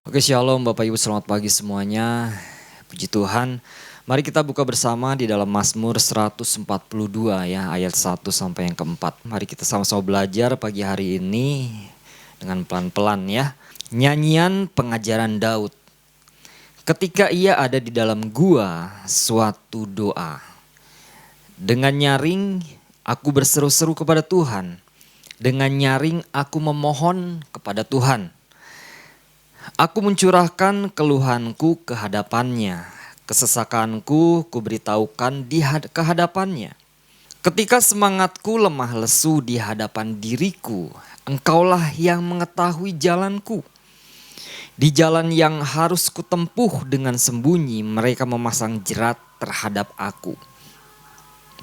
Oke, shalom Bapak Ibu, selamat pagi semuanya. Puji Tuhan. Mari kita buka bersama di dalam Mazmur 142 ya, ayat 1 sampai yang keempat. Mari kita sama-sama belajar pagi hari ini dengan pelan-pelan ya. Nyanyian pengajaran Daud. Ketika ia ada di dalam gua, suatu doa. Dengan nyaring aku berseru-seru kepada Tuhan. Dengan nyaring aku memohon kepada Tuhan. Aku mencurahkan keluhanku ke hadapannya, kesesakanku kuberitahukan kehadapannya. Ketika semangatku lemah lesu di hadapan diriku, Engkaulah yang mengetahui jalanku. Di jalan yang harus kutempuh dengan sembunyi, mereka memasang jerat terhadap aku.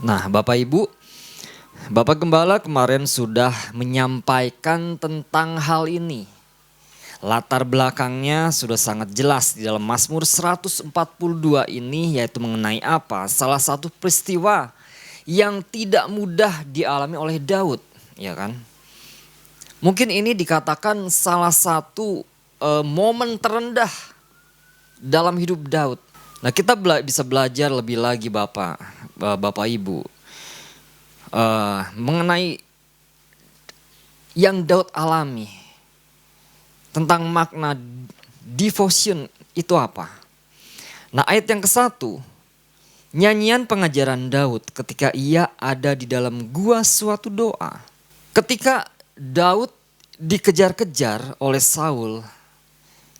Nah, Bapak Ibu, Bapak Gembala kemarin sudah menyampaikan tentang hal ini. Latar belakangnya sudah sangat jelas di dalam Mazmur 142 ini, yaitu mengenai apa? Salah satu peristiwa yang tidak mudah dialami oleh Daud, ya kan? Mungkin ini dikatakan salah satu momen terendah dalam hidup Daud. Nah, kita bisa belajar lebih lagi Bapak Ibu, mengenai yang Daud alami. Tentang makna devotion itu apa? Nah, ayat yang ke-1, nyanyian pengajaran Daud ketika ia ada di dalam gua suatu doa. Ketika Daud dikejar-kejar oleh Saul,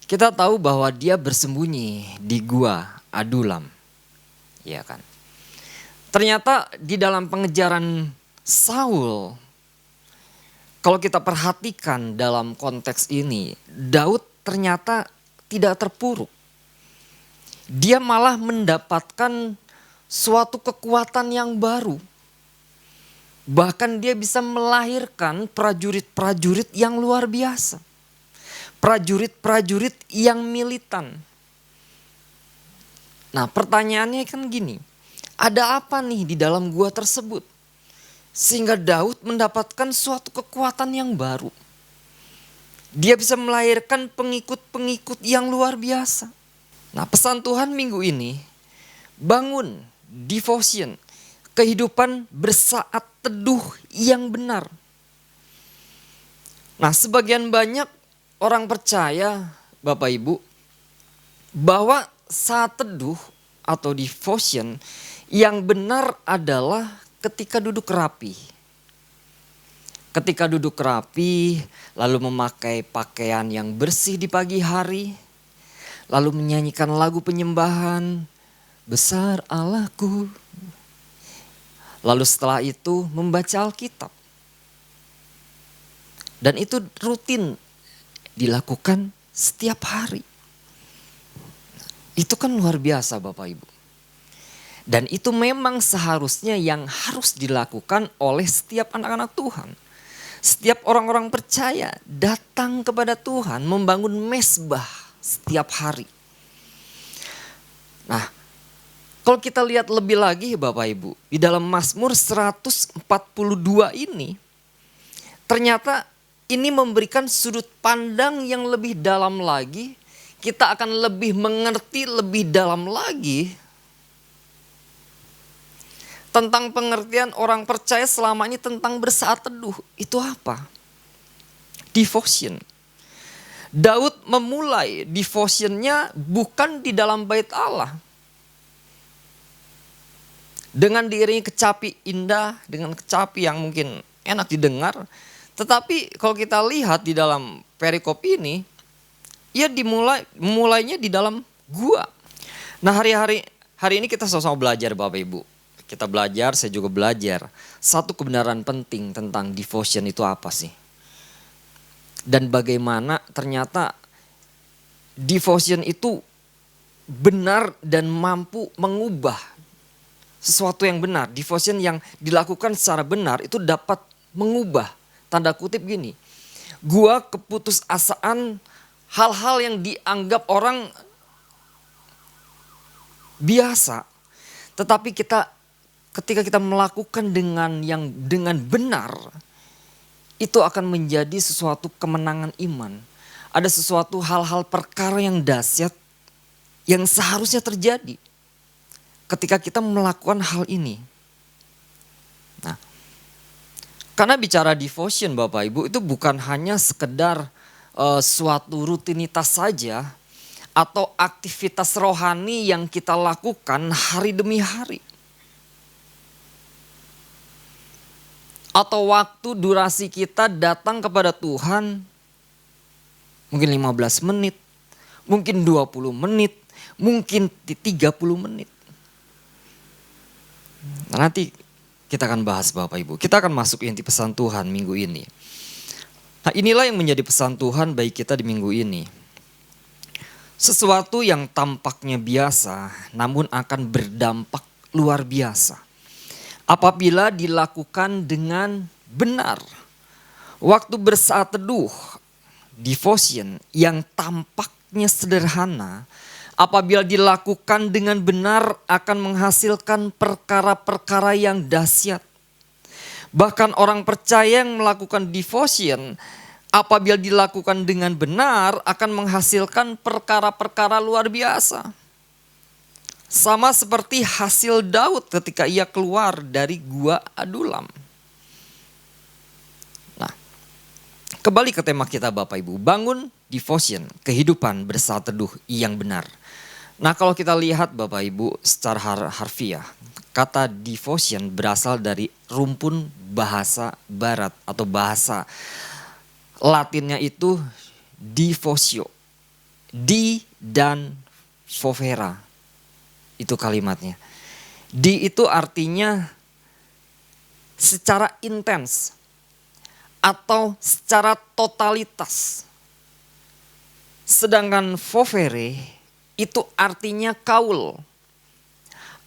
kita tahu bahwa dia bersembunyi di gua Adulam. Ya kan? Ternyata di dalam pengejaran Saul, kalau kita perhatikan dalam konteks ini, Daud ternyata tidak terpuruk. Dia malah mendapatkan suatu kekuatan yang baru. Bahkan dia bisa melahirkan prajurit-prajurit yang luar biasa. Prajurit-prajurit yang militan. Nah, pertanyaannya kan gini, ada apa nih di dalam gua tersebut? Sehingga Daud mendapatkan suatu kekuatan yang baru. Dia bisa melahirkan pengikut-pengikut yang luar biasa. Nah, pesan Tuhan minggu ini, bangun devotion, kehidupan bersaat teduh yang benar. Nah, sebagian banyak orang percaya, Bapak Ibu, bahwa saat teduh atau devotion yang benar adalah ketika duduk rapi. Ketika duduk rapi, lalu memakai pakaian yang bersih di pagi hari, lalu menyanyikan lagu penyembahan, besar Allahku. Lalu setelah itu membaca Alkitab. Dan itu rutin dilakukan setiap hari. Itu kan luar biasa Bapak Ibu. Dan itu memang seharusnya yang harus dilakukan oleh setiap anak-anak Tuhan. Setiap orang-orang percaya datang kepada Tuhan membangun mezbah setiap hari. Nah, kalau kita lihat lebih lagi Bapak Ibu, di dalam Mazmur 142 ini, ternyata ini memberikan sudut pandang yang lebih dalam lagi. Kita akan lebih mengerti lebih dalam lagi tentang pengertian orang percaya selama ini tentang bersaat teduh. Itu apa? Devotion. Daud memulai devotionnya bukan di dalam bait Allah. Dengan diiringi kecapi indah, dengan kecapi yang mungkin enak didengar. Tetapi kalau kita lihat di dalam perikop ini, ia mulainya di dalam gua. Nah, hari ini kita sama-sama belajar Bapak Ibu. Kita belajar, saya juga belajar. Satu kebenaran penting tentang devotion itu apa sih? Dan bagaimana ternyata devotion itu benar dan mampu mengubah sesuatu yang benar. Devotion yang dilakukan secara benar itu dapat mengubah. Tanda kutip gini, gua keputusasaan hal-hal yang dianggap orang biasa. Tetapi ketika kita melakukan dengan benar, itu akan menjadi sesuatu kemenangan iman. Ada sesuatu hal-hal perkara yang dahsyat yang seharusnya terjadi ketika kita melakukan hal ini. Nah, karena bicara devotion Bapak Ibu itu bukan hanya sekedar suatu rutinitas saja atau aktivitas rohani yang kita lakukan hari demi hari. Atau waktu durasi kita datang kepada Tuhan mungkin 15 menit, mungkin 20 menit, mungkin 30 menit. Nah, nanti kita akan bahas Bapak Ibu. Kita akan masuk inti pesan Tuhan minggu ini. Nah, inilah yang menjadi pesan Tuhan bagi kita di minggu ini. Sesuatu yang tampaknya biasa namun akan berdampak luar biasa apabila dilakukan dengan benar. Waktu bersaat teduh, devotion yang tampaknya sederhana, apabila dilakukan dengan benar akan menghasilkan perkara-perkara yang dahsyat. Bahkan orang percaya yang melakukan devotion, apabila dilakukan dengan benar akan menghasilkan perkara-perkara luar biasa. Sama seperti hasil Daud ketika ia keluar dari gua Adulam. Nah, kembali ke tema kita Bapak Ibu. Bangun devotion, kehidupan bersaat teduh yang benar. Nah, kalau kita lihat Bapak Ibu secara harfiah, kata devotion berasal dari rumpun bahasa barat atau bahasa Latinnya itu devotio. Di dan fovera. Itu kalimatnya. Di itu artinya secara intens atau secara totalitas. Sedangkan fovere itu artinya kaul.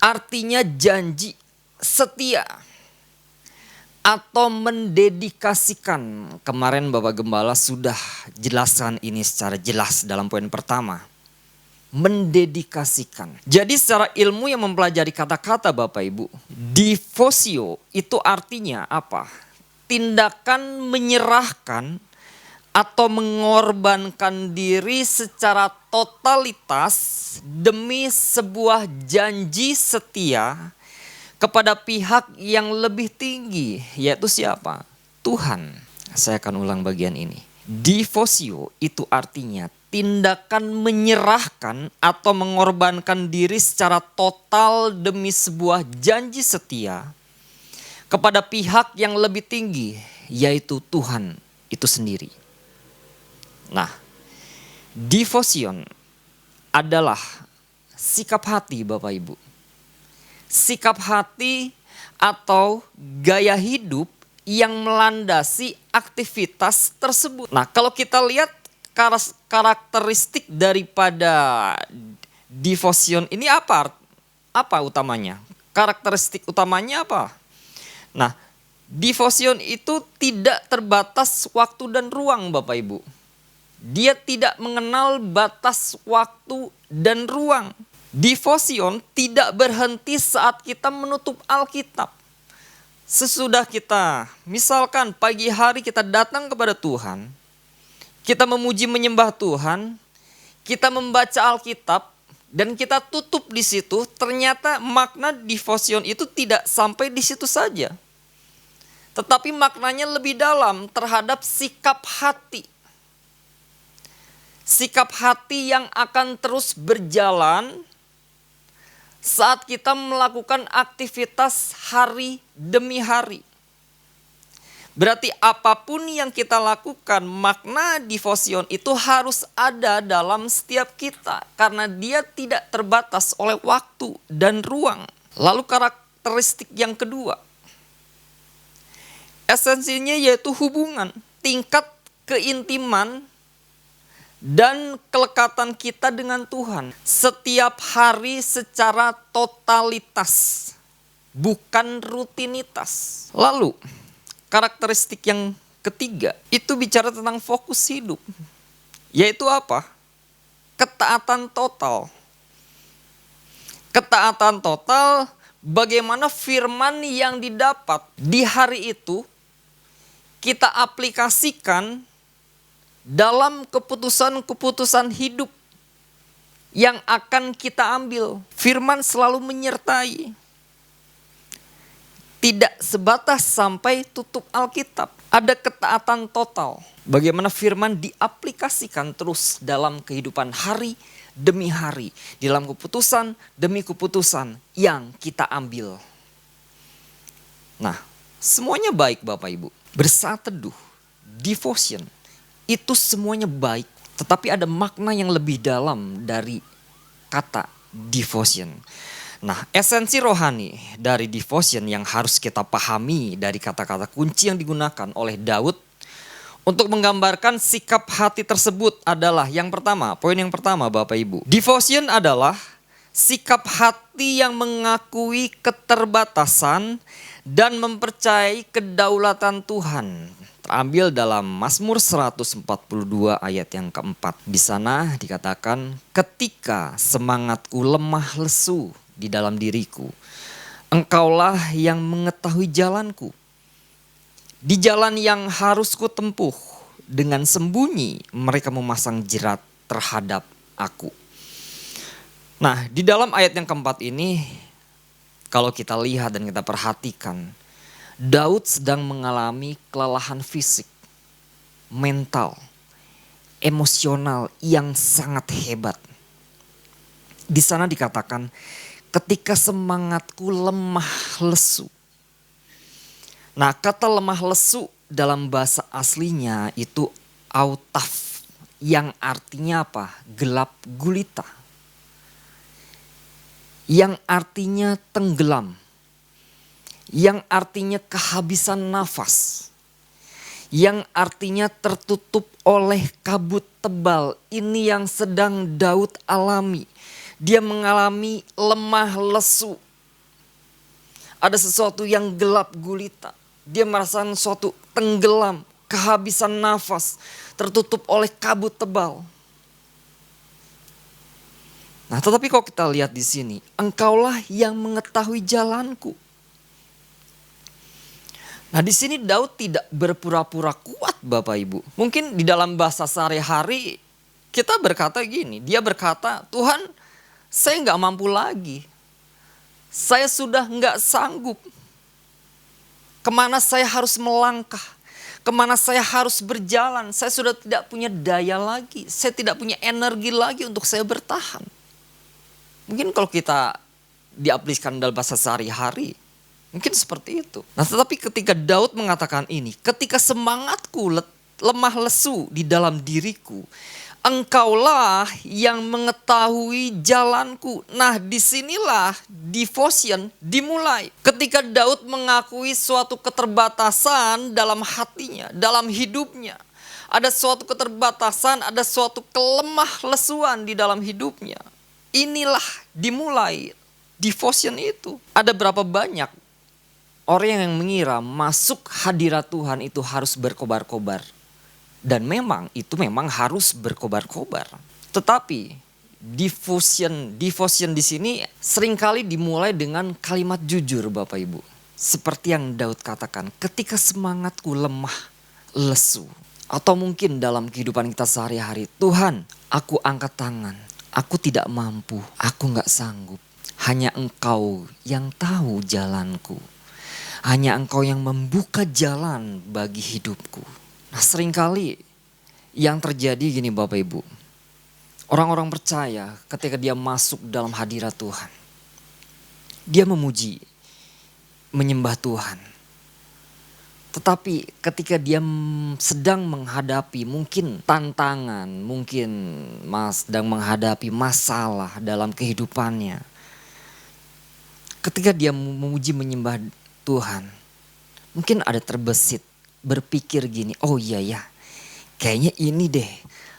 Artinya janji, setia. Atau mendedikasikan. Kemarin Bapak Gembala sudah jelaskan ini secara jelas dalam poin pertama. Mendedikasikan. Jadi secara ilmu yang mempelajari kata-kata Bapak Ibu, devotio itu artinya apa? Tindakan menyerahkan atau mengorbankan diri secara totalitas demi sebuah janji setia kepada pihak yang lebih tinggi, yaitu siapa? Tuhan. Saya akan ulang bagian ini. Devotio itu artinya tindakan menyerahkan atau mengorbankan diri secara total demi sebuah janji setia kepada pihak yang lebih tinggi, yaitu Tuhan itu sendiri. Nah, devotion adalah sikap hati Bapak Ibu. Sikap hati atau gaya hidup yang melandasi aktivitas tersebut. Nah, kalau kita lihat karakteristik daripada devotion ini apa utamanya? Karakteristik utamanya apa? Nah, devotion itu tidak terbatas waktu dan ruang Bapak Ibu. Dia tidak mengenal batas waktu dan ruang. Devotion tidak berhenti saat kita menutup Alkitab. Sesudah kita, misalkan pagi hari kita datang kepada Tuhan, kita memuji menyembah Tuhan, kita membaca Alkitab, dan kita tutup di situ, ternyata makna devotion itu tidak sampai di situ saja. Tetapi maknanya lebih dalam terhadap sikap hati. Sikap hati yang akan terus berjalan saat kita melakukan aktivitas hari demi hari. Berarti apapun yang kita lakukan, makna devotion itu harus ada dalam setiap kita. Karena dia tidak terbatas oleh waktu dan ruang. Lalu karakteristik yang kedua. Esensinya yaitu hubungan, tingkat keintiman dan kelekatan kita dengan Tuhan. Setiap hari secara totalitas, bukan rutinitas. Lalu karakteristik yang ketiga itu bicara tentang fokus hidup. Yaitu apa? Ketaatan total. Ketaatan total bagaimana firman yang didapat di hari itu kita aplikasikan dalam keputusan-keputusan hidup yang akan kita ambil. Firman selalu menyertai. Tidak sebatas sampai tutup Alkitab. Ada ketaatan total. Bagaimana firman diaplikasikan terus dalam kehidupan hari demi hari. Dalam keputusan demi keputusan yang kita ambil. Nah, semuanya baik Bapak Ibu. Bersaat teduh, devotion, itu semuanya baik. Tetapi ada makna yang lebih dalam dari kata devotion. Nah, esensi rohani dari devotion yang harus kita pahami dari kata-kata kunci yang digunakan oleh Daud untuk menggambarkan sikap hati tersebut adalah yang pertama, poin yang pertama Bapak Ibu. Devotion adalah sikap hati yang mengakui keterbatasan dan mempercayai kedaulatan Tuhan. Terambil dalam Mazmur 142 ayat yang keempat. Di sana dikatakan, ketika semangatku lemah lesu di dalam diriku, Engkaulah yang mengetahui jalanku. Di jalan yang harus ku tempuh, dengan sembunyi mereka memasang jerat terhadap aku. Nah, di dalam ayat yang keempat ini, kalau kita lihat dan kita perhatikan, Daud sedang mengalami kelelahan fisik, mental, emosional yang sangat hebat. Di sana dikatakan, ketika semangatku lemah lesu. Nah, kata lemah lesu dalam bahasa aslinya itu autaf, yang artinya apa? Gelap gulita. Yang artinya tenggelam. Yang artinya kehabisan nafas. Yang artinya tertutup oleh kabut tebal. Ini yang sedang Daud alami. Dia mengalami lemah lesu. Ada sesuatu yang gelap gulita. Dia merasakan sesuatu tenggelam, kehabisan nafas, tertutup oleh kabut tebal. Nah, tetapi kalau kita lihat di sini, Engkaulah yang mengetahui jalanku. Nah, di sini Daud tidak berpura-pura kuat Bapak Ibu. Mungkin di dalam bahasa sehari-hari kita berkata gini. Dia berkata, Tuhan saya gak mampu lagi. Saya sudah gak sanggup. Kemana saya harus melangkah. Kemana saya harus berjalan. Saya sudah tidak punya daya lagi. Saya tidak punya energi lagi untuk saya bertahan. Mungkin kalau kita diaplikasikan dalam bahasa sehari-hari, mungkin seperti itu. Nah, tetapi ketika Daud mengatakan ini, ketika semangatku lemah lesu di dalam diriku, Engkaulah yang mengetahui jalanku. Nah, disinilah devotion dimulai. Ketika Daud mengakui suatu keterbatasan dalam hatinya, dalam hidupnya. Ada suatu keterbatasan, ada suatu kelemah lesuan di dalam hidupnya. Inilah dimulai devotion itu. Ada berapa banyak orang yang mengira masuk hadirat Tuhan itu harus berkobar-kobar. Dan memang itu memang harus berkobar-kobar. Tetapi devotion di sini seringkali dimulai dengan kalimat jujur Bapak Ibu. Seperti yang Daud katakan, ketika semangatku lemah, lesu. Atau mungkin dalam kehidupan kita sehari-hari, Tuhan aku angkat tangan, aku tidak mampu, aku gak sanggup. Hanya Engkau yang tahu jalanku. Hanya Engkau yang membuka jalan bagi hidupku. Nah, seringkali yang terjadi gini Bapak Ibu. Orang-orang percaya ketika dia masuk dalam hadirat Tuhan. Dia memuji, menyembah Tuhan. Tetapi ketika dia sedang menghadapi mungkin tantangan, mungkin sedang menghadapi masalah dalam kehidupannya. Ketika dia memuji menyembah Tuhan, mungkin ada terbesit berpikir gini, oh iya ya, kayaknya ini deh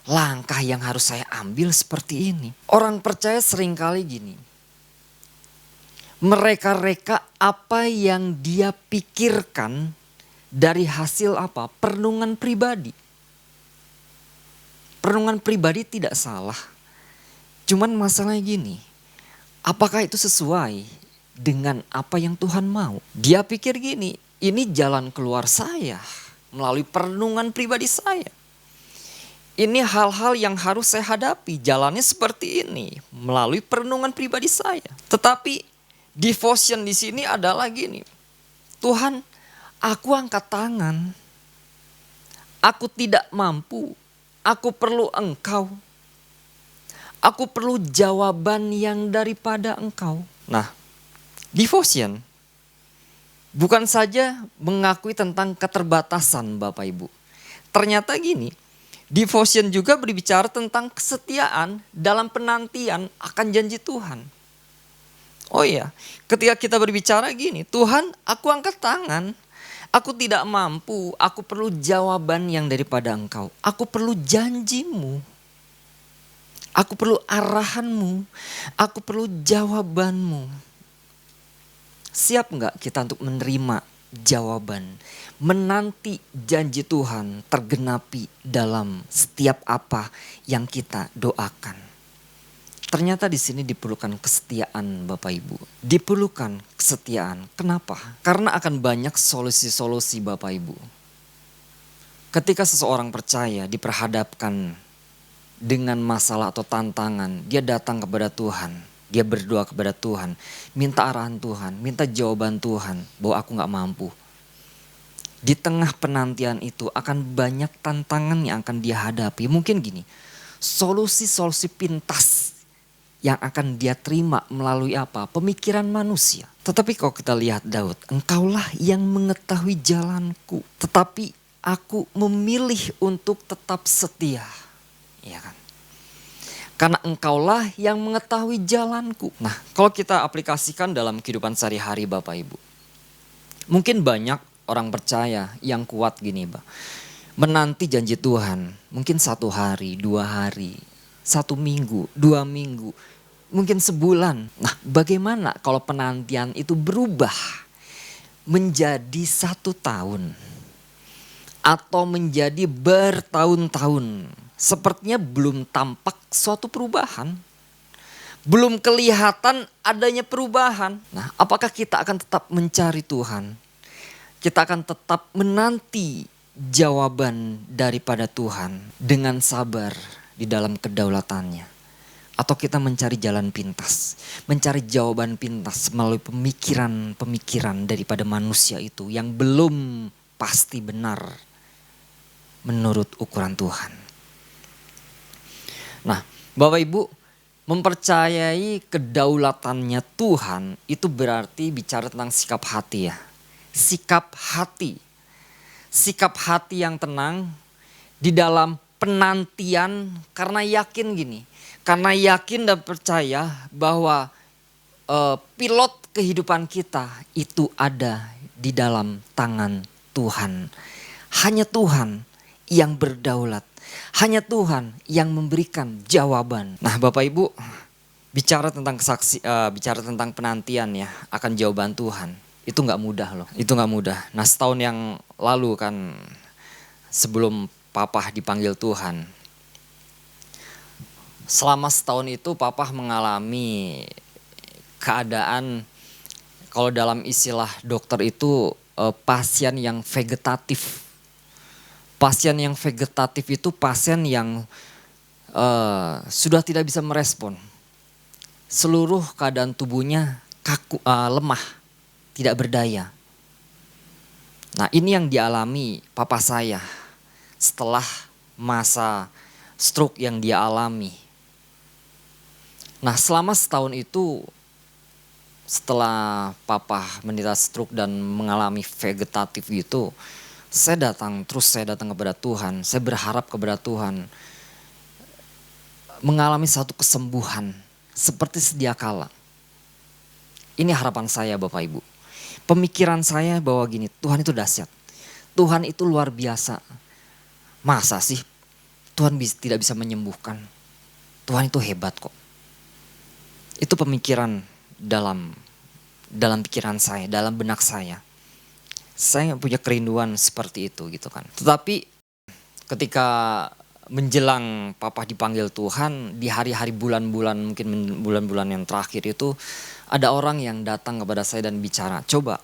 langkah yang harus saya ambil seperti ini. Orang percaya seringkali gini, mereka-reka apa yang dia pikirkan dari hasil apa? Perenungan pribadi. Perenungan pribadi tidak salah. Cuman masalahnya gini, apakah itu sesuai dengan apa yang Tuhan mau? Dia pikir gini, ini jalan keluar saya melalui perenungan pribadi saya. Ini hal-hal yang harus saya hadapi. Jalannya seperti ini melalui perenungan pribadi saya. Tetapi devotion di sini adalah gini. Tuhan, aku angkat tangan. Aku tidak mampu. Aku perlu Engkau. Aku perlu jawaban yang daripada Engkau. Nah, devotion bukan saja mengakui tentang keterbatasan Bapak Ibu. Ternyata gini, devotion juga berbicara tentang kesetiaan dalam penantian akan janji Tuhan. Oh iya, ketika kita berbicara gini, Tuhan, aku angkat tangan. Aku tidak mampu, aku perlu jawaban yang daripada Engkau. Aku perlu janjimu. Aku perlu arahanmu. Aku perlu jawabanmu. Siap enggak kita untuk menerima jawaban? Menanti janji Tuhan tergenapi dalam setiap apa yang kita doakan. Ternyata di sini diperlukan kesetiaan Bapak Ibu. Diperlukan kesetiaan. Kenapa? Karena akan banyak solusi-solusi Bapak Ibu. Ketika seseorang percaya diperhadapkan dengan masalah atau tantangan, dia datang kepada Tuhan. Dia berdoa kepada Tuhan. Minta arahan Tuhan, minta jawaban Tuhan bahwa aku gak mampu. Di tengah penantian itu akan banyak tantangan yang akan dia hadapi. Mungkin gini, solusi-solusi pintas yang akan dia terima melalui apa? Pemikiran manusia. Tetapi kalau kita lihat Daud, Engkaulah yang mengetahui jalanku. Tetapi aku memilih untuk tetap setia. Ya kan? Karena Engkaulah yang mengetahui jalanku. Nah, kalau kita aplikasikan dalam kehidupan sehari-hari Bapak Ibu. Mungkin banyak orang percaya yang kuat gini, Pak. Menanti janji Tuhan. Mungkin 1 hari, 2 hari, 1 minggu, 2 minggu, mungkin sebulan. Nah, bagaimana kalau penantian itu berubah menjadi 1 tahun atau menjadi bertahun-tahun? Sepertinya belum tampak suatu perubahan. Belum kelihatan adanya perubahan. Nah, apakah kita akan tetap mencari Tuhan? Kita akan tetap menanti jawaban daripada Tuhan dengan sabar di dalam kedaulatannya. Atau kita mencari jalan pintas, mencari jawaban pintas melalui pemikiran-pemikiran daripada manusia itu yang belum pasti benar menurut ukuran Tuhan. Nah, Bapak Ibu, mempercayai kedaulatannya Tuhan itu berarti bicara tentang sikap hati ya. Sikap hati yang tenang di dalam penantian karena yakin gini. Karena yakin dan percaya bahwa pilot kehidupan kita itu ada di dalam tangan Tuhan. Hanya Tuhan yang berdaulat. Hanya Tuhan yang memberikan jawaban. Nah, Bapak Ibu, bicara tentang penantian ya akan jawaban Tuhan. Itu gak mudah loh, itu gak mudah. Nah, setahun yang lalu kan sebelum Papa dipanggil Tuhan. Selama setahun itu Papa mengalami keadaan, kalau dalam istilah dokter itu pasien yang vegetatif. Pasien yang vegetatif itu pasien yang sudah tidak bisa merespon. Seluruh keadaan tubuhnya kaku, lemah. Tidak berdaya. Nah, ini yang dialami papa saya setelah masa stroke yang dia alami. Nah, selama setahun itu setelah papa menderita stroke dan mengalami vegetatif itu, saya datang kepada Tuhan. Saya berharap kepada Tuhan mengalami satu kesembuhan seperti sedia kala. Ini harapan saya Bapak Ibu. Pemikiran saya bahwa gini, Tuhan itu dahsyat. Tuhan itu luar biasa. Masa sih Tuhan tidak bisa menyembuhkan? Tuhan itu hebat kok. Itu pemikiran dalam pikiran saya, dalam benak saya. Saya punya kerinduan seperti itu gitu kan. Tetapi ketika menjelang Papa dipanggil Tuhan, di hari-hari bulan-bulan, mungkin bulan-bulan yang terakhir itu, ada orang yang datang kepada saya dan bicara, coba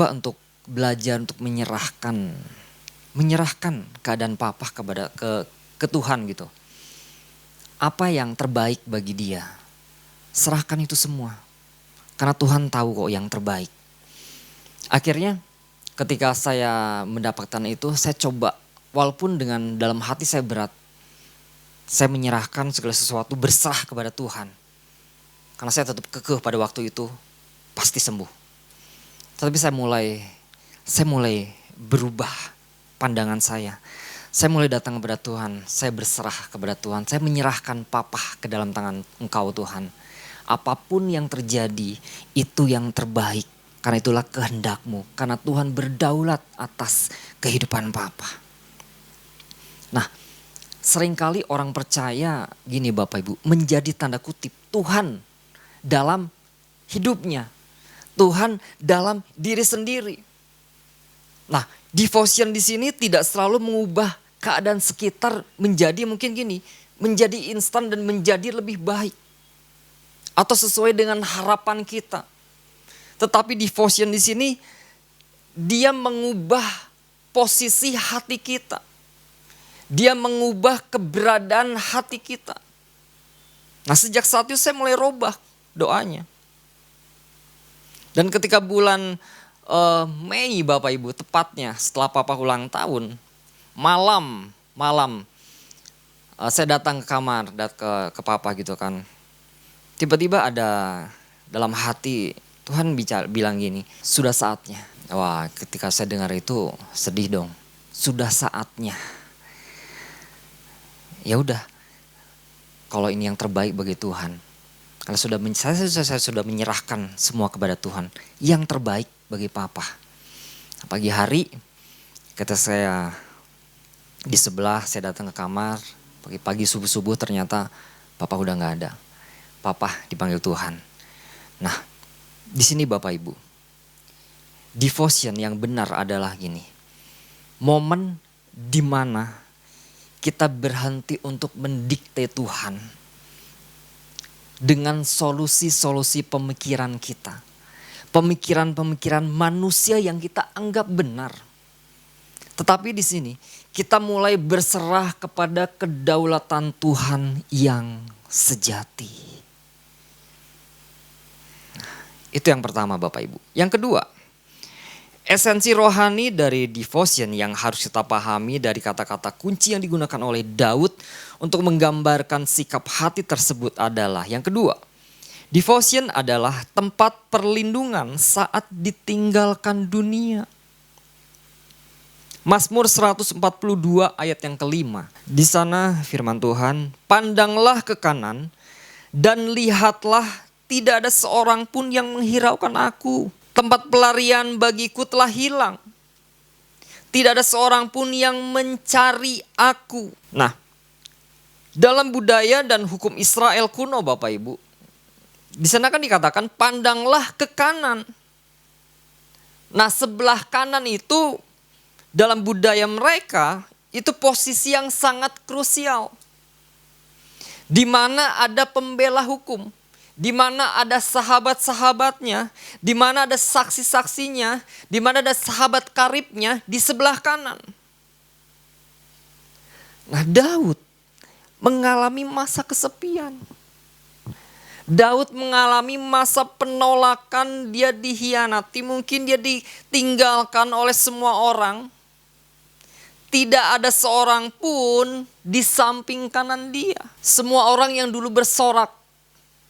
untuk belajar untuk menyerahkan menyerahkan keadaan papa ke Tuhan gitu. Apa yang terbaik bagi dia, serahkan itu semua. Karena Tuhan tahu kok yang terbaik. Akhirnya ketika saya mendapatkan itu, saya coba walaupun dengan dalam hati saya berat, saya menyerahkan segala sesuatu, berserah kepada Tuhan. Karena saya tetap kekeh pada waktu itu, pasti sembuh. Tapi saya mulai berubah pandangan saya. Saya mulai datang kepada Tuhan, saya berserah kepada Tuhan, saya menyerahkan papa ke dalam tangan Engkau Tuhan. Apapun yang terjadi, itu yang terbaik. Karena itulah kehendak-Mu, karena Tuhan berdaulat atas kehidupan papa. Nah, seringkali orang percaya gini Bapak Ibu, menjadi tanda kutip Tuhan dalam hidupnya. Tuhan dalam diri sendiri. Nah, devotion di sini tidak selalu mengubah keadaan sekitar menjadi mungkin gini, menjadi instan dan menjadi lebih baik. Atau sesuai dengan harapan kita. Tetapi devotion di sini dia mengubah posisi hati kita. Dia mengubah keberadaan hati kita. Nah, sejak saat itu saya mulai robah doanya. Dan ketika bulan Mei Bapak Ibu, tepatnya setelah papa ulang tahun, malam saya datang ke kamar, ke papa gitu kan. Tiba-tiba ada dalam hati Tuhan bilang gini, sudah saatnya. Wah, ketika saya dengar itu sedih dong. Sudah saatnya. Ya udah, kalau ini yang terbaik bagi Tuhan. Karena saya sudah menyerahkan semua kepada Tuhan. Yang terbaik bagi papa. Pagi hari ketika saya di sebelah, saya datang ke kamar. Pagi-pagi subuh-subuh ternyata papa udah gak ada. Papa dipanggil Tuhan. Nah, di sini Bapak Ibu. Devotion yang benar adalah gini. Momen di mana kita berhenti untuk mendikte Tuhan dengan solusi-solusi pemikiran kita. Pemikiran-pemikiran manusia yang kita anggap benar. Tetapi di sini kita mulai berserah kepada kedaulatan Tuhan yang sejati. Itu yang pertama Bapak Ibu. Yang kedua, esensi rohani dari devotion yang harus kita pahami dari kata-kata kunci yang digunakan oleh Daud untuk menggambarkan sikap hati tersebut adalah yang kedua. Devotion adalah tempat perlindungan saat ditinggalkan dunia. Mazmur 142 ayat yang kelima. Di sana firman Tuhan, pandanglah ke kanan dan lihatlah tidak ada seorang pun yang menghiraukan aku. Tempat pelarian bagiku telah hilang. Tidak ada seorang pun yang mencari aku. Nah, dalam budaya dan hukum Israel kuno Bapak Ibu, di sana kan dikatakan pandanglah ke kanan. Nah, sebelah kanan itu dalam budaya mereka itu posisi yang sangat krusial. Di mana ada pembela hukum. Di mana ada sahabat-sahabatnya, di mana ada saksi-saksinya, di mana ada sahabat karibnya di sebelah kanan. Nah, Daud mengalami masa kesepian. Daud mengalami masa penolakan, dia dikhianati, mungkin dia ditinggalkan oleh semua orang. Tidak ada seorang pun di samping kanan dia. Semua orang yang dulu bersorak.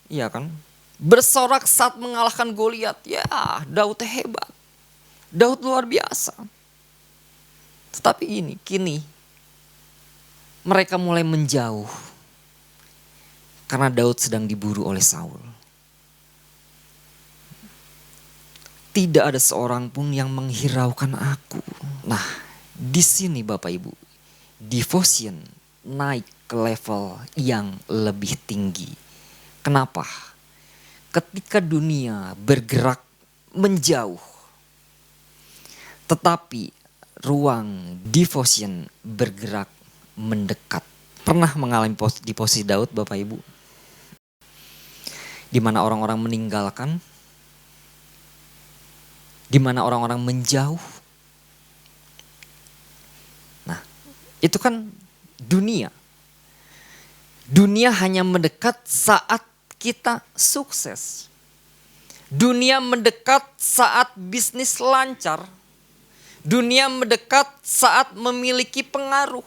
Iya kan? Bersorak saat mengalahkan Goliat. Ya, Daud hebat. Daud luar biasa. Tetapi kini mereka mulai menjauh. Karena Daud sedang diburu oleh Saul. Tidak ada seorang pun yang menghiraukan aku. Nah, di sini Bapak Ibu, devotion naik ke level yang lebih tinggi. Kenapa? Ketika dunia bergerak menjauh, tetapi ruang devotion bergerak mendekat. Pernah mengalami di posisi Daud Bapak Ibu? Di mana orang-orang meninggalkan, di mana orang-orang menjauh. Itu kan dunia. Dunia hanya mendekat saat kita sukses. Dunia mendekat saat bisnis lancar. Dunia mendekat saat memiliki pengaruh.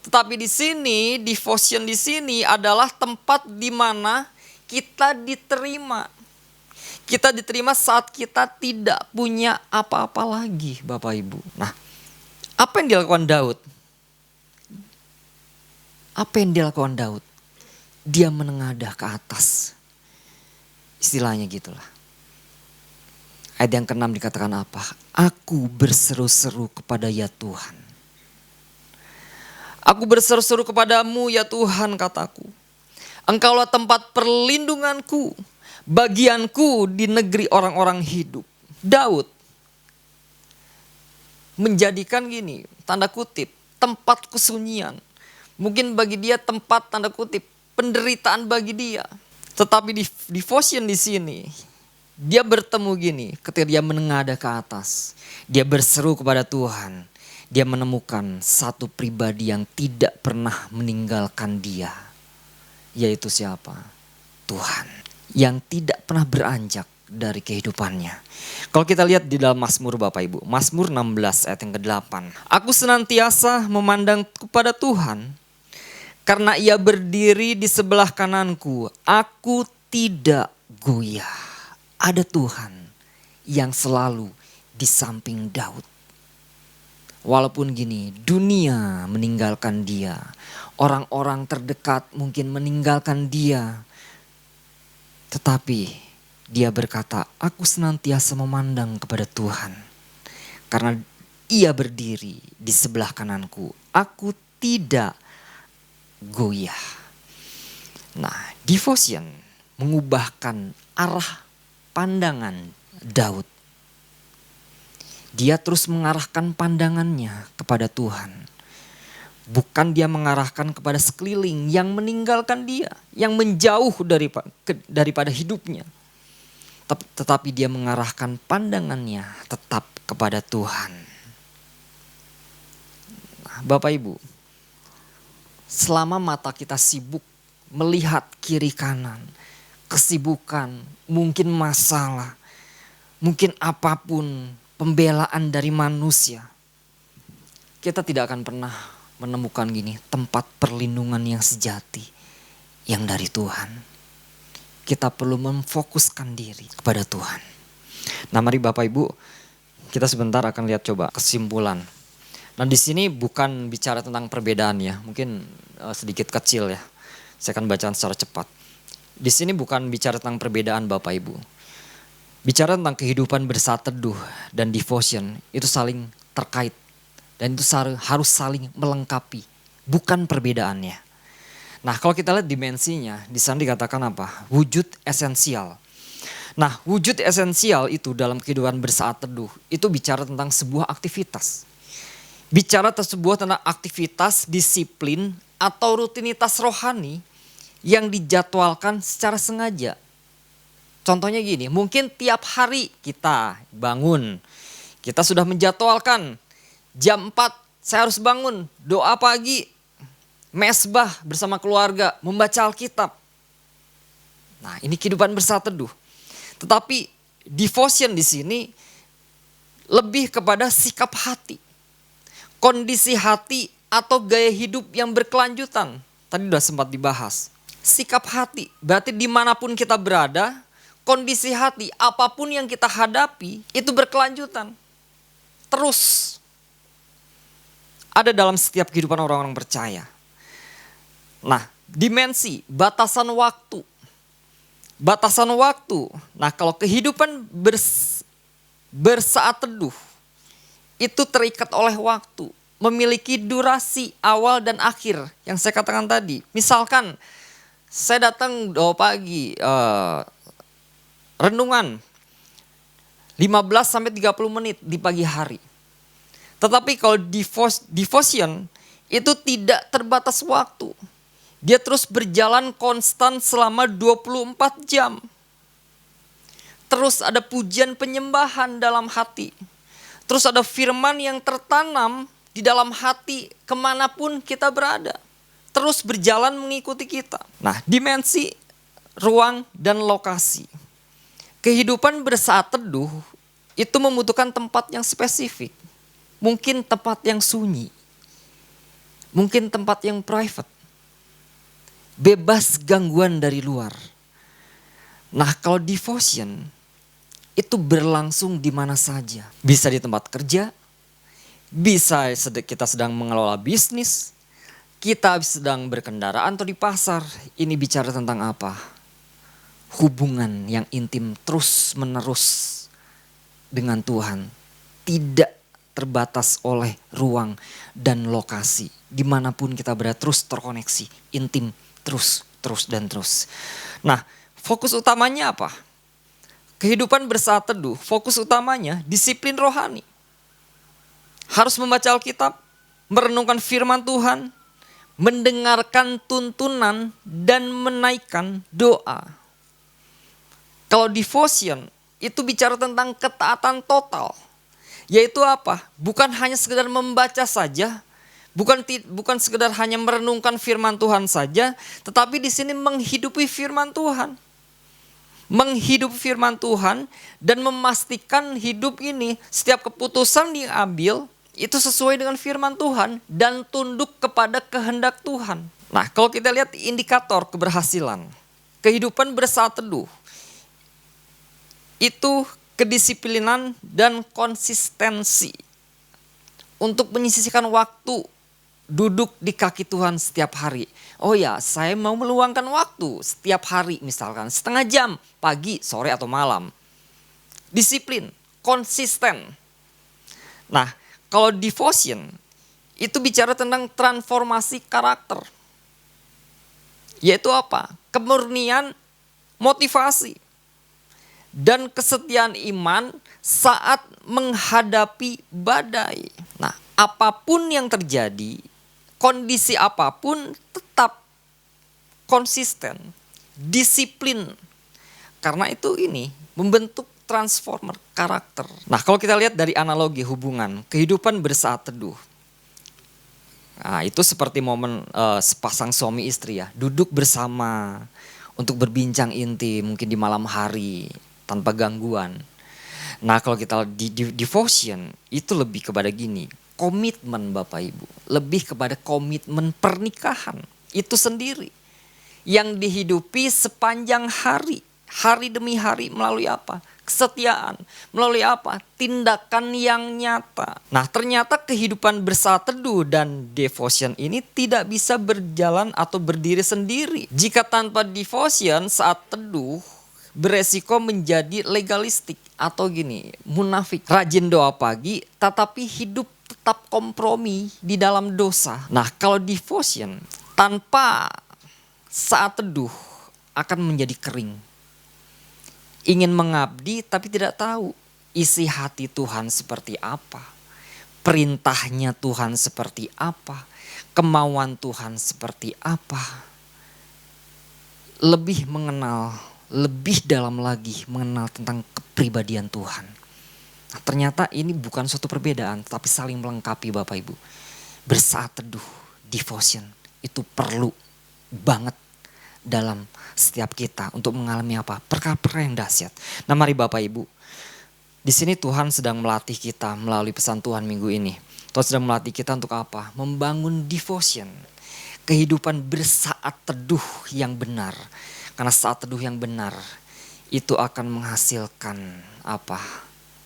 Tetapi di sini, devotion di sini adalah tempat di mana kita diterima. Kita diterima saat kita tidak punya apa-apa lagi, Bapak Ibu. Nah, apa yang dilakukan Daud? Apa yang dilakukan Daud? Dia menengadah ke atas. Istilahnya gitulah. Ayat yang ke-6 dikatakan apa? Aku berseru-seru kepada ya Tuhan. Aku berseru-seru kepadamu ya Tuhan, kataku. Engkaulah tempat perlindunganku, bagianku di negeri orang-orang hidup. Daud menjadikan gini, tanda kutip, tempat kesunyian. Mungkin bagi dia tempat tanda kutip penderitaan bagi dia. Tetapi di devotion di sini dia bertemu gini, ketika dia menengadah ke atas, dia berseru kepada Tuhan. Dia menemukan satu pribadi yang tidak pernah meninggalkan dia. Yaitu siapa? Tuhan. Yang tidak pernah beranjak dari kehidupannya. Kalau kita lihat di dalam Mazmur Bapak Ibu. Mazmur 16 ayat yang ke-8. Aku senantiasa memandang kepada Tuhan. Karena ia berdiri di sebelah kananku. Aku tidak goyah. Ada Tuhan yang selalu di samping Daud. Walaupun gini, dunia meninggalkan dia. Orang-orang terdekat mungkin meninggalkan dia. Tetapi dia berkata, aku senantiasa memandang kepada Tuhan. Karena ia berdiri di sebelah kananku. Aku tidak goyah. Nah, devotion mengubahkan arah pandangan Daud. Dia terus mengarahkan pandangannya kepada Tuhan. Bukan dia mengarahkan kepada sekeliling yang meninggalkan dia, yang menjauh daripada hidupnya. Tetapi dia mengarahkan pandangannya tetap kepada Tuhan. Nah, Bapak Ibu, selama mata kita sibuk melihat kiri kanan, kesibukan, mungkin masalah, mungkin apapun pembelaan dari manusia, kita tidak akan pernah menemukan gini tempat perlindungan yang sejati yang dari Tuhan. Kita perlu memfokuskan diri kepada Tuhan. Nah, mari Bapak Ibu, kita sebentar akan lihat coba kesimpulan. Nah, di sini bukan bicara tentang perbedaan ya, mungkin sedikit kecil ya. Saya akan bacaan secara cepat. Di sini bukan bicara tentang perbedaan Bapak Ibu. Bicara tentang kehidupan bersaat teduh dan devotion itu saling terkait. Dan itu harus saling melengkapi. Bukan perbedaannya. Nah, kalau kita lihat dimensinya, di sana dikatakan apa? Wujud esensial. Nah, wujud esensial itu dalam kehidupan bersaat teduh, itu bicara tentang sebuah aktivitas. Bicara tersebut tentang aktivitas, disiplin, atau rutinitas rohani yang dijadwalkan secara sengaja. Contohnya gini, mungkin tiap hari kita bangun, kita sudah menjadwalkan jam 4 saya harus bangun, doa pagi, mesbah bersama keluarga, membaca Alkitab. Nah, ini kehidupan bersaat teduh. Tetapi devotion di sini lebih kepada sikap hati. Kondisi hati atau gaya hidup yang berkelanjutan. Tadi sudah sempat dibahas. Sikap hati, berarti dimanapun kita berada, kondisi hati, apapun yang kita hadapi, itu berkelanjutan. Terus ada dalam setiap kehidupan orang-orang percaya. Nah, dimensi, batasan waktu. Batasan waktu. Nah, kalau kehidupan bersaat teduh, itu terikat oleh waktu. Memiliki durasi awal dan akhir. Yang saya katakan tadi. Misalkan, saya datang doa pagi, renungan 15-30 menit di pagi hari. Tetapi kalau devotion itu tidak terbatas waktu. Dia terus berjalan konstan selama 24 jam. Terus ada pujian penyembahan dalam hati. Terus ada firman yang tertanam di dalam hati kemanapun kita berada. Terus berjalan mengikuti kita. Nah, dimensi, ruang, dan lokasi. Kehidupan bersaat teduh itu membutuhkan tempat yang spesifik. Mungkin tempat yang sunyi. Mungkin tempat yang private. Bebas gangguan dari luar. Nah, kalau devotion itu berlangsung di mana saja. Bisa di tempat kerja, bisa kita sedang mengelola bisnis, kita sedang berkendaraan atau di pasar. Ini bicara tentang apa? Hubungan yang intim terus menerus dengan Tuhan. Tidak terbatas oleh ruang dan lokasi. Dimanapun kita berada terus terkoneksi, intim, terus dan terus. Nah, fokus utamanya apa? Kehidupan bersaat teduh, fokus utamanya disiplin rohani. Harus membaca Alkitab, merenungkan firman Tuhan, mendengarkan tuntunan, dan menaikkan doa. Kalau devotion itu bicara tentang ketaatan total. Yaitu apa? Bukan hanya sekedar membaca saja, bukan sekedar hanya merenungkan firman Tuhan saja, tetapi di sini menghidupi firman Tuhan. Menghidupi firman Tuhan dan memastikan hidup ini, setiap keputusan diambil itu sesuai dengan firman Tuhan dan tunduk kepada kehendak Tuhan. Nah, kalau kita lihat indikator keberhasilan, kehidupan bersaat teduh, itu kedisiplinan dan konsistensi untuk menyisihkan waktu duduk di kaki Tuhan setiap hari. Oh ya, saya mau meluangkan waktu setiap hari, misalkan setengah jam, pagi, sore atau malam. Disiplin, konsisten. Nah, kalau devotion itu bicara tentang transformasi karakter. Yaitu apa? Kemurnian, motivasi, dan kesetiaan iman saat menghadapi badai. Nah, apapun yang terjadi, kondisi apapun tetap konsisten, disiplin. Karena itu ini membentuk transformer karakter. Nah, kalau kita lihat dari analogi hubungan, kehidupan bersaat teduh. Nah, itu seperti momen sepasang suami istri ya, duduk bersama untuk berbincang intim mungkin di malam hari tanpa gangguan. Nah, kalau kita di devotion itu lebih kepada gini, komitmen Bapak Ibu, lebih kepada komitmen pernikahan itu sendiri yang dihidupi sepanjang hari, hari demi hari melalui apa? Kesetiaan, melalui apa? Tindakan yang nyata. Nah, ternyata kehidupan bersaat teduh dan devotion ini tidak bisa berjalan atau berdiri sendiri. Jika tanpa devotion saat teduh, beresiko menjadi legalistik atau gini, munafik. Rajin doa pagi, tetapi hidup tetap kompromi di dalam dosa. Nah, kalau devotion tanpa saat teduh akan menjadi kering. Ingin mengabdi tapi tidak tahu isi hati Tuhan seperti apa. Perintahnya Tuhan seperti apa. Kemauan Tuhan seperti apa. Lebih mengenal, lebih dalam lagi mengenal tentang kepribadian Tuhan. Nah, ternyata ini bukan suatu perbedaan tapi saling melengkapi Bapak Ibu. Bersaat teduh, devotion itu perlu banget dalam setiap kita untuk mengalami apa? Perkara-perkara yang dahsyat. Nah, mari Bapak Ibu, di sini Tuhan sedang melatih kita melalui pesan Tuhan minggu ini. Tuhan sedang melatih kita untuk apa? Membangun devotion, kehidupan bersaat teduh yang benar. Karena saat teduh yang benar itu akan menghasilkan apa?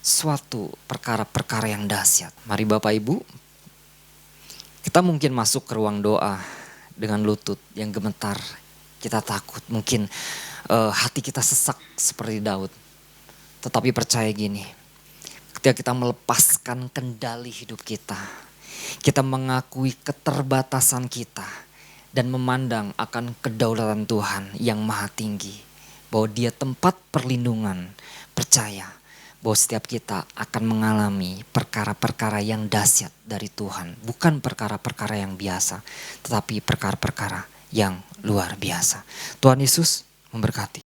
Suatu perkara-perkara yang dahsyat. Mari Bapak Ibu, kita mungkin masuk ke ruang doa dengan lutut yang gemetar. Kita takut, mungkin hati kita sesak seperti Daud. Tetapi percaya gini, ketika kita melepaskan kendali hidup kita, kita mengakui keterbatasan kita dan memandang akan kedaulatan Tuhan yang maha tinggi. Bahwa dia tempat perlindungan, percaya bahwa setiap kita akan mengalami perkara-perkara yang dahsyat dari Tuhan. Bukan perkara-perkara yang biasa, tetapi perkara-perkara yang luar biasa. Tuhan Yesus memberkati.